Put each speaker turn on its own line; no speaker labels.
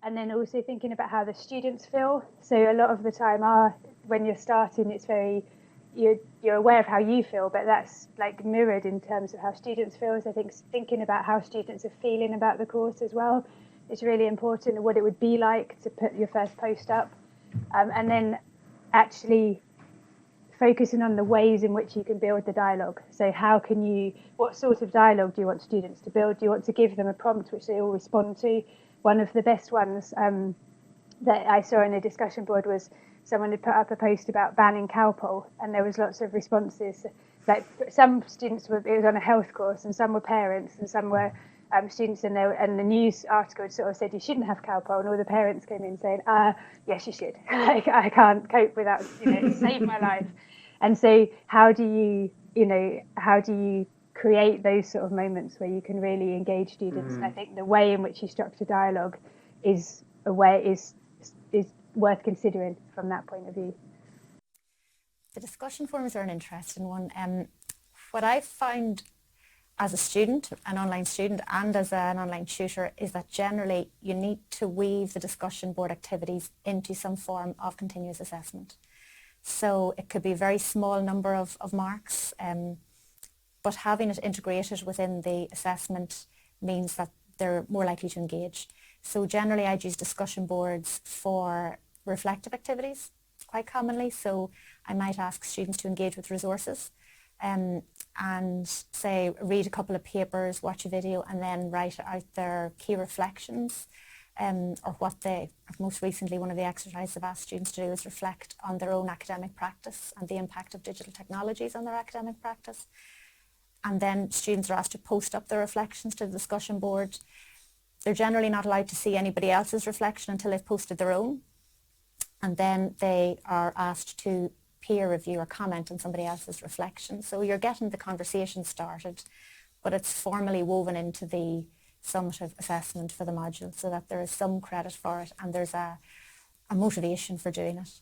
and then also thinking about how the students feel. So a lot of the time, when you're starting, it's very you're aware of how you feel, but that's like mirrored in terms of how students feel. So I think thinking about how students are feeling about the course as well is really important, and what it would be like to put your first post up, and then actually focusing on the ways in which you can build the dialogue. So what sort of dialogue do you want students to build? Do you want to give them a prompt which they all respond to? One of the best ones that I saw in a discussion board was someone had put up a post about banning cowpole, and there was lots of responses. Like some students it was on a health course, and some were parents, and some were students, and the news article sort of said you shouldn't have cowpole, and all the parents came in saying, yes, you should. Like, I can't cope without, it saved my life. And so how do you create those sort of moments where you can really engage students? And I think the way in which you structure dialogue is worth considering from that point of view.
The discussion forums are an interesting one. What I found as a student, an online student, and as an online tutor, is that generally you need to weave the discussion board activities into some form of continuous assessment. So it could be a very small number of marks, but having it integrated within the assessment means that they're more likely to engage. So generally I'd use discussion boards for reflective activities quite commonly. So I might ask students to engage with resources and say read a couple of papers, watch a video, and then write out their key reflections. Or most recently, one of the exercises I've asked students to do is reflect on their own academic practice and the impact of digital technologies on their academic practice. And then students are asked to post up their reflections to the discussion board. They're generally not allowed to see anybody else's reflection until they've posted their own. And then they are asked to peer review or comment on somebody else's reflection. So you're getting the conversation started, but it's formally woven into the summative assessment for the module so that there is some credit for it and there's a motivation for doing it.